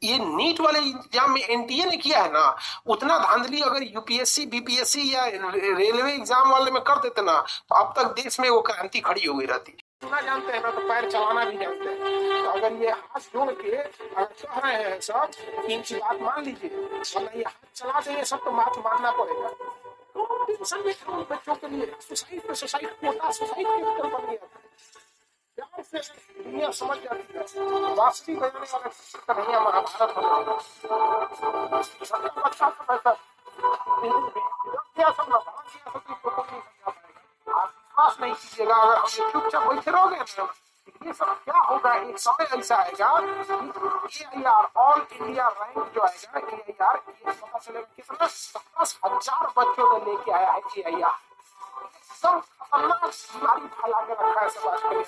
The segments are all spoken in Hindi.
ये नीट वाले एग्जाम में एनटीए ने किया है ना, उतना धांधली अगर यूपीएससी बीपीएससी या रेलवे एग्जाम वाले में कर देते ना, तो अब तक देश में वो क्रांति खड़ी हो गई रहती। ना जानते हैं ना तो पैर चलाना भी जानते हैं। तो अगर ये हाथ जोड़ के अगर कह रहे हैं सब, इनकी बात मान लीजिए, वरना ये हाथ चला देंगे सब तो बात मानना पड़ेगा। तो टेंशन में था बच्चों के लिए, सुसाइड पे सुसाइड कोटा सुसाइड कैपिटल बन गया था। प्यार से दुनिया समझ जाती है वास्तविक बजाने वाला कन्हैया महाभारत होने वाला बच्चा सब ऐसा किया सब ना बड़ा किया सब तो नहीं समझा पाएगा। आप विश्वास नहीं कीजिएगा, अगर हम चुपचाप बैठे रहोगे ना, ये सब क्या होगा, एक समय ऐसा आएगा AIR ऑल इंडिया रैंक जो आएगा AIR, ये पता चलेगा कितना 10,000 बच्चों ने लेके आया है AIR। सब खतरनाक बीमारी फैला के रखा है सब आजकल,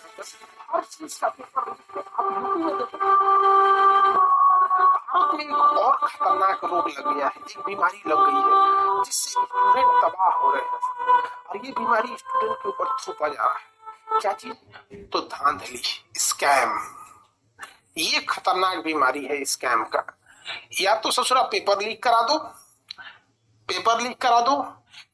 हर चीज का पेपर आप यूपी में देखो, भारत में एक और खतरनाक रोग लग गया है, एक बीमारी लग गई है जिससे स्टूडेंट तबाह हो रहे हैं, और ये बीमारी स्टूडेंट के ऊपर थोपा जा रहा है। क्या चीज? तो धांधली, स्कैम। ये खतरनाक बीमारी है स्कैम का। या तो ससुरा पेपर लीक करा दो, पेपर लीक करा दो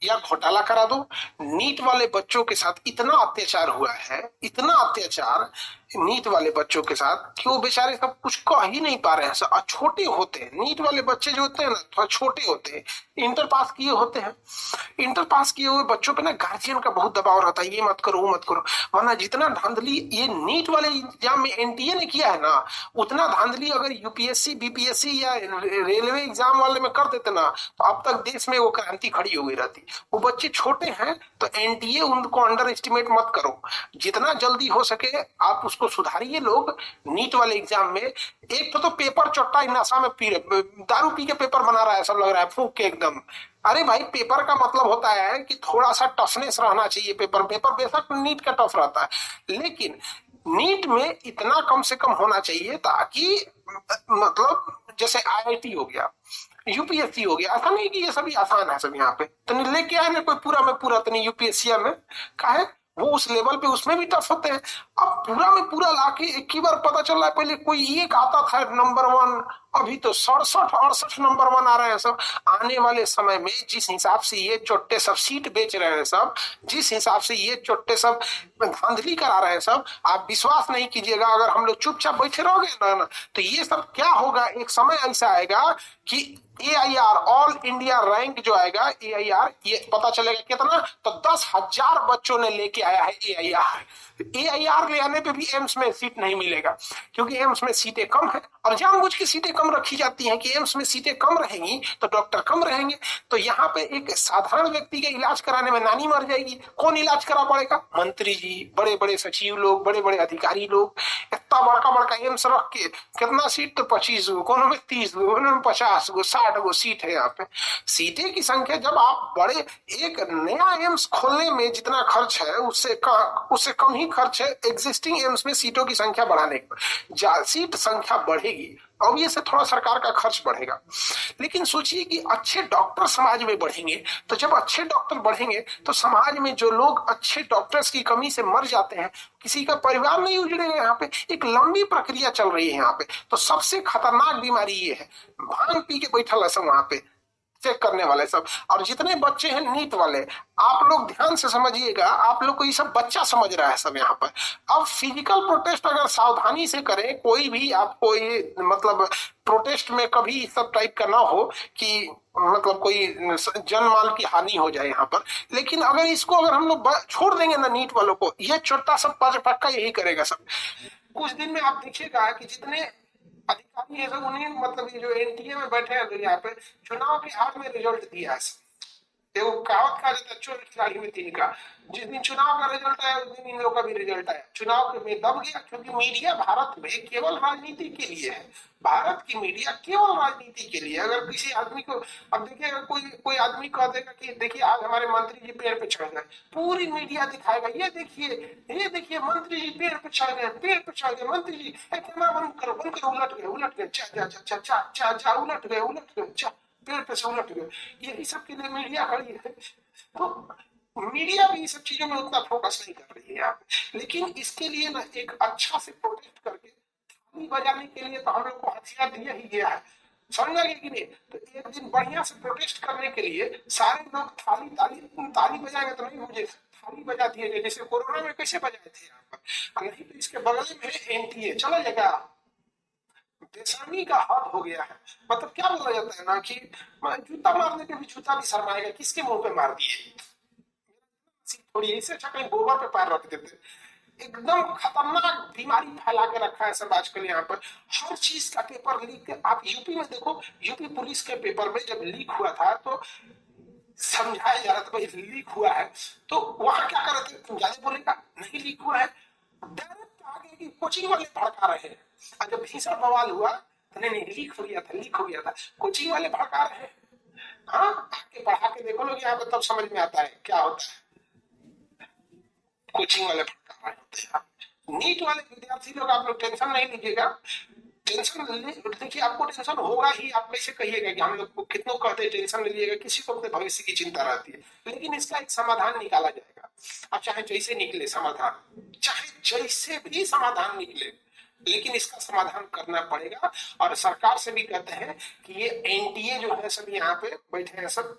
या घोटाला करा दो। नीट वाले बच्चों के साथ इतना अत्याचार हुआ है, इतना अत्याचार नीट वाले बच्चों के साथ कि वो बेचारे सब कुछ कह ही नहीं पा रहे हैं। छोटे होते हैं नीट वाले बच्चे जो होते हैं ना, थोड़ा छोटे होते हैं, इंटर पास किए होते हैं। इंटर पास किए हुए बच्चों पे ना गार्जियन का बहुत दबाव रहता है, ये मत करो वो मत करो, वरना जितना धांधली ये नीट वाले एग्जाम में एनटीए ने किया है ना, उतना धांधली अगर यूपीएससी बीपीएससी या रेलवे एग्जाम वाले में कर देते ना, तो अब तक देश में वो क्रांति खड़ी हो गई रहती। वो बच्चे छोटे हैं तो एनटीए उनको अंडर एस्टिमेट मत करो, जितना जल्दी हो सके आप उसको सुधारिए। लोग नीट वाले एग्जाम में एक तो पेपर चट्टा नशा में दारू पी के पेपर बना रहा है, सब लग रहा है फूक के एकदम। अरे भाई, पेपर का मतलब होता है कि थोड़ा सा टफनेस रहना चाहिए। पेपर बेशक नीट का टफ रहता है, लेकिन नीट में इतना कम से कम होना चाहिए ताकि मतलब जैसे आईआईटी हो गया, यूपीएससी हो गया, ऐसा नहीं कि ये सभी आसान है सब यहाँ पे तो नहीं लेके आए ना कोई पूरा में पूरा तो नहीं यूपीएससी में का है, वो उस लेवल पे उसमें भी टफ होते हैं। अब पूरा में पूरा लाके एक ही बार पता चल रहा है, पहले कोई एक आता था नंबर 1, अभी तो 67-68 नंबर 1 आ रहे हैं सब। आने वाले समय में जिस हिसाब से ये चोट्टे सब सीट बेच रहे हैं सब, जिस हिसाब से ये चोट्टे सब धांधली करा रहे हैं सब, आप विश्वास नहीं कीजिएगा। अगर हम लोग चुपचाप बैठे रहोगे ना तो ये सब क्या होगा, एक समय ऐसा आएगा कि AIR ऑल इंडिया रैंक जो आएगा AIR, ये पता चलेगा कितना, तो 10,000 बच्चों ने लेके आया है AIR ले आने पे भी एम्स में सीट नहीं मिलेगा, क्योंकि एम्स में सीटें कम है और जानबूझ के सीटें कम रखी जाती हैं कि एम्स में सीटें कम रहेंगी तो डॉक्टर कम रहेंगे। तो यहाँ पे एक साधारण व्यक्ति के इलाज कराने में नानी मर जाएगी, कौन इलाज करा पड़ेगा? मंत्री जी, बड़े बड़े सचिव लोग, बड़े बड़े अधिकारी लोग। इतना बड़का बड़का एम्स रख के कितना सीट, तो 25 गो, कोनो में 30 गो, कोनो में 50 गो, 60 गो सीट है यहाँ पे। सीटें की संख्या, जब आप बड़े एक नया एम्स खोलने में जितना खर्च है उससे कम ही खर्च है एग्जिस्टिंग एम्स में सीटों की संख्या बढ़ाने पर। सीट संख्या बढ़ेगी अब ये से थोड़ा सरकार का खर्च बढ़ेगा, लेकिन सोचिए कि अच्छे डॉक्टर समाज में बढ़ेंगे, तो जब अच्छे डॉक्टर बढ़ेंगे तो समाज में जो लोग अच्छे डॉक्टर्स की कमी से मर जाते हैं, किसी का परिवार नहीं उजड़ेगा। यहाँ पे एक लंबी प्रक्रिया चल रही है यहाँ पे। तो सबसे खतरनाक बीमारी ये है, भांग पी के बैठा है सब वहां पे चेक करने वाले सब। और जितने बच्चे हैं नीट वाले, आप लोग ध्यान से समझिएगा, आप लोग को ये सब बच्चा समझ रहा है सब यहाँ पर। अब फिजिकल प्रोटेस्ट अगर सावधानी से करें, कोई भी आपको ये मतलब प्रोटेस्ट में कभी इस सब टाइप का ना हो कि मतलब कोई जन माल की हानि हो जाए यहाँ पर। लेकिन अगर इसको अगर हम लोग छोड़ देंगे ना नीट वालों को, ये छोटा सब पक्का यही करेगा सब। कुछ दिन में आप देखिएगा कि जितने अधिकारी है सब उन्हीं मतलब ये जो एनटीए में बैठे हैं, तो यहाँ पे चुनाव के आग में रिजल्ट दिया है। देखो कहावत कहा जाता है, चोर की गाड़ी में तीन का। जिस दिन चुनाव का रिजल्ट आया उस दिन इन लोगों का भी रिजल्ट आया। चुनाव में दब गया, क्योंकि मीडिया भारत में केवल राजनीति के लिए है। भारत की मीडिया केवल राजनीति के लिए। अगर किसी आदमी को, अब देखिए अगर कोई आदमी कह देगा कि देखिए आज हमारे मंत्री जी पेड़ पे चढ़ गए, पूरी मीडिया दिखाएगा ये देखिए मंत्री जी पेड़ पे चढ़ गए मंत्री जी, कैमरा बंद करो उलट गए चा उलट गए चा पेड़ पे से उलट गए। यही सब के लिए मीडिया खड़ी है। तो मीडिया भी सब चीजों में उतना फोकस नहीं कर रही है यहाँ पे। लेकिन इसके लिए ना एक अच्छा से प्रोटेस्ट करके ताली बजाने के लिए तो हम लोग को हथियार दिया ही गया है, समझ गए कि नहीं। तो एक दिन बढ़िया से प्रोटेस्ट करने के लिए सारे लोग थाली ताली ताली बजाएंगे तो नहीं, मुझे थाली बजा दिए गए, जैसे कोरोना में कैसे बजाए थे यहाँ पर। नहीं तो इसके बगल में एनटीए चला जाएगा। बेशर्मी का हद हो गया है। मतलब क्या बोला जाता है ना कि जूता मारने के भी जूता भी शर्माएगा, किसके मुंह पे मार दिए। थोड़ी ऐसे अच्छा कहीं गोबर पे पैर रख देते। एकदम खतरनाक बीमारी फैला के रखा है सब आजकल यहाँ पर। हर चीज का पेपर लीक, आप यूपी में देखो, यूपी पुलिस के पेपर में जब लीक हुआ था तो समझाया जा रहा था भाई लीक हुआ है, तो वहां क्या कर रहे थे, तुम ज्यादा बोलेगा नहीं लीक हुआ है, डायरेक्ट आगे की कोचिंग वाले भड़का रहे हैं। और जब भीषण बवाल हुआ तो नहीं नहीं लीक हो गया था, लीक हो गया था, कोचिंग वाले भड़का रहे हैं। हाँ, आके पढ़ा के देखो लोग यहाँ पे, तब समझ में आता है क्या होता है। कोचिंग वाले भड़का रहे होते हैं। नीट वाले विद्यार्थी लोग, आप लोग टेंशन नहीं लीजिएगा, टेंशन देखिए आपको टेंशन होगा ही। आप कैसे कहिएगा कि हम लोग को कितनों कहते हैं टेंशन लीजिएगा, किसी को अपने भविष्य की चिंता रहती है, लेकिन इसका एक समाधान निकाला जाएगा। अब चाहे जैसे निकले समाधान, चाहे जैसे भी समाधान निकले, लेकिन इसका समाधान करना पड़ेगा। और सरकार से भी कहते हैं कि ये एनटीए जो है सब यहाँ पे बैठे हैं, सब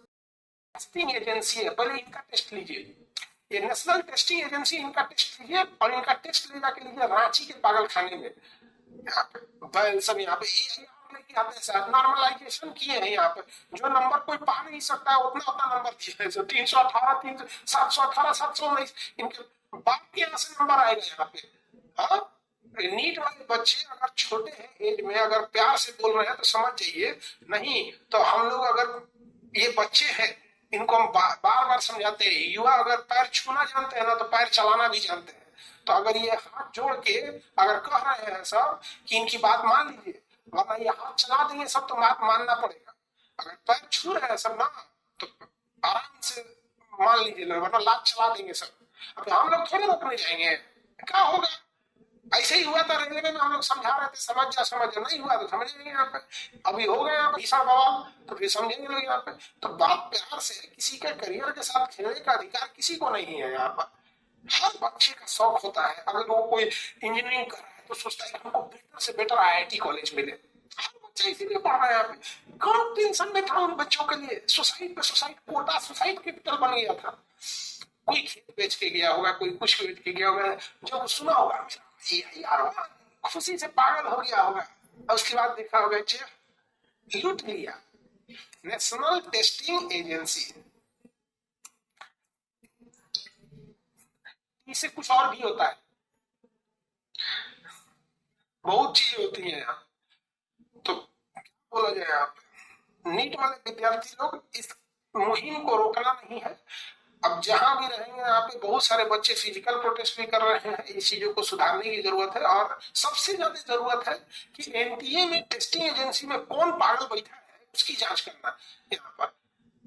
टेस्टिंग एजेंसी है, पहले इनका टेस्ट लीजिए। ये नेशनल टेस्टिंग एजेंसी, इनका टेस्ट लीजिए, और इनका टेस्ट लेने के लिए रांची के पागल खाने में यहाँ पे सब यहाँ पे लेके आते हैं सर, नॉर्मलाइजेशन किए हैं यहाँ पे। जो नंबर कोई पा नहीं सकता है उतना उतना नंबर दिए हैं, जो 318 718 719 इनके बाप के यहाँ से नंबर आएगा यहाँ पे। हाँ, नीट वाले बच्चे अगर छोटे हैं एज में, अगर प्यार से बोल रहे हैं तो समझ जाइए, नहीं तो हम लोग अगर ये बच्चे हैं इनको हम बार बार समझाते हैं। युवा अगर पैर छूना जानते हैं ना तो पैर चलाना भी जानते हैं। तो अगर ये हाथ जोड़ के अगर कह रहे हैं सब कि इनकी बात मान लीजिए, वरना ये हाथ चला देंगे सब तो बात मानना पड़ेगा। अगर पैर छू रहे हैं सब ना तो आराम से मान लीजिए, वरना लात चला देंगे सब। अब हम लोग थोड़ी रोकने जाएंगे, क्या होगा। ऐसे ही हुआ था रेलवे में, हम लोग समझा रहे थे समझ जा समझ जा, नहीं हुआ तो समझेंगे यहाँ पे। अभी हो गया भीषण बवाल तो फिर समझेंगे लोग यहाँ पे। तो बात प्यार से, किसी के करियर के साथ खेलने का अधिकार किसी को नहीं है यहाँ पर। हर बच्चे का शौक होता है, अगर वो कोई इंजीनियरिंग कर रहा है तो सोचता है कि हमको बेटर से बेटर आईआईटी कॉलेज मिले। हर बच्चा इसीलिए पढ़ रहा है यहाँ पे। कौन टेंशन में था उन बच्चों के लिए, सोसाइटी पे सोसाइटी कोटा, सोसाइटी कैपिटल बन गया था। कोई खेत बेच के गया होगा, कोई कुछ बेच के गया होगा, जब सुना होगा यार खुशी से पागल हो गया होगा, और उसके बाद देखा होगा जी लूट लिया। नेशनल टेस्टिंग एजेंसी, इससे कुछ और भी होता है, बहुत चीजें होती है यहाँ। तो बोला जाए यहाँ पे नीट वाले विद्यार्थी लोग, इस मुहिम को रोकना नहीं है। अब जहां भी रहेंगे यहाँ पे बहुत सारे बच्चे फिजिकल प्रोटेस्ट भी कर रहे हैं, इस चीजों को सुधारने की जरूरत है। और सबसे ज्यादा जरूरत है कि एनटीए में टेस्टिंग एजेंसी में कौन पागल बैठा है उसकी जांच करना। यहाँ पर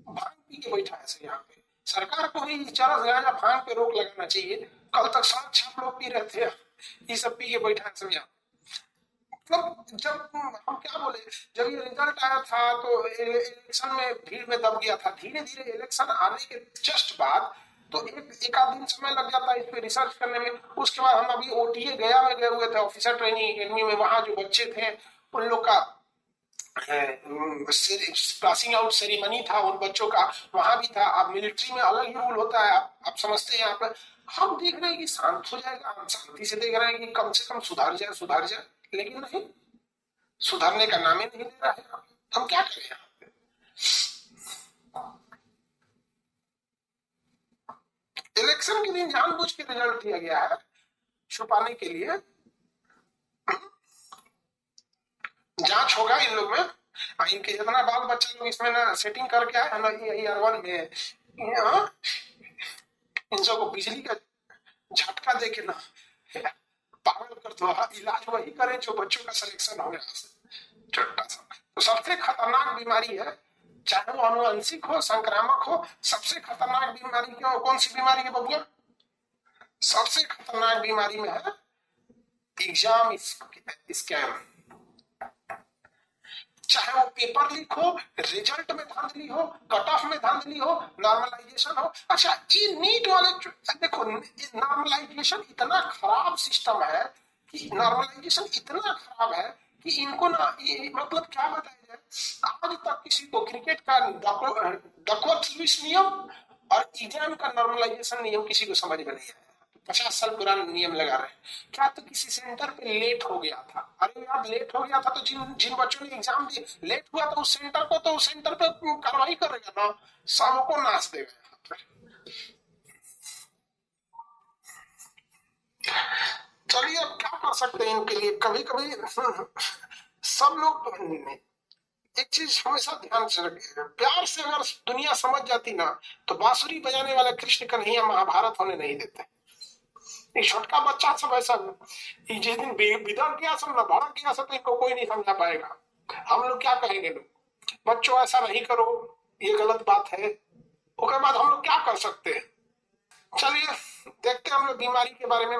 भांग पी के बैठा है यहाँ पे, सरकार को भी चरस गांजा भांग पे रोक लगाना चाहिए। कल तक 7 लोग पी रहे थे, ये सब पी के बैठा है सब यहाँ। मतलब जब हम क्या बोले, जब ये रिजल्ट आया था तो इलेक्शन में भीड़ में दब गया था। धीरे धीरे इलेक्शन आने के जस्ट बाद तो एक आध दिन समय लग जाता है इस पे रिसर्च करने में। उसके बाद हम अभी ओटीए गया में गए हुए थे, ऑफिसर ट्रेनिंग एकेडमी में। वहां जो बच्चे थे उन लोग का पासिंग आउट सेरेमनी था उन बच्चों का, वहां भी था। अब मिलिट्री में अलग ही रूल होता है, आप समझते हैं। यहाँ पर हम देख रहे हैं कि शांत हो जाएगा, हम शांति से देख रहे हैं कि कम से कम सुधार जाए सुधार जाए, लेकिन नहीं, सुधरने का नाम ही नहीं ले रहा है। हम क्या करें यहाँ पे। इलेक्शन के दिन जानबूझ के रिजल्ट दिया गया है छुपाने के लिए। जांच होगा इन लोग में, इनके जितना बाल बच्चे लोग इसमें ना सेटिंग करके आए ना ईयर 1 में, इन सबको बिजली का झटका दे के ना पागल कर दो। इलाज वही करें जो बच्चों का सिलेक्शन हो गया छोटा सा। तो सबसे खतरनाक बीमारी है, चाहे वो अनुवंशिक हो संक्रामक हो, सबसे खतरनाक बीमारी क्यों, कौन सी बीमारी है बबुआ? सबसे खतरनाक बीमारी में है एग्जाम स्कैम। चाहे वो पेपर लीक हो, रिजल्ट में धांधली हो, कट ऑफ में धांधली हो, नॉर्मलाइजेशन हो। अच्छा ये नीट वाले देखो, नॉर्मलाइजेशन इतना खराब सिस्टम है कि नॉर्मलाइजेशन इतना खराब है कि इनको ना मतलब क्या बताया जाए, आज तक किसी को क्रिकेट का डकवर्थ लुईस नियम और एग्जाम का नॉर्मलाइजेशन नियम किसी को समझ में नहीं आया। 50 साल पुराना नियम लगा रहे हैं क्या? तो किसी सेंटर पे लेट हो गया था, अरे यार लेट हो गया था तो जिन जिन बच्चों ने एग्जाम दिए लेट हुआ तो उस सेंटर को तो उस सेंटर पे कार्रवाई करेगा ना, सबको नाच देगा। चलिए अब क्या कर सकते हैं इनके लिए, कभी कभी सब लोग एक चीज हमेशा ध्यान से रखें, प्यार से अगर दुनिया समझ जाती ना तो बांसुरी बजाने वाला कृष्ण कन्हैया महाभारत होने नहीं देते। ये छोटका बच्चा सब ऐसा जिस दिन बिगड़ गया सब ना भड़क गया सब तो इनको कोई नहीं समझा पाएगा। हम लोग क्या कहेंगे, लोग बच्चों ऐसा नहीं करो ये गलत बात है, उसके बाद हम लोग क्या कर सकते हैं? चलिए देखते हैं हम लोग बीमारी के बारे में।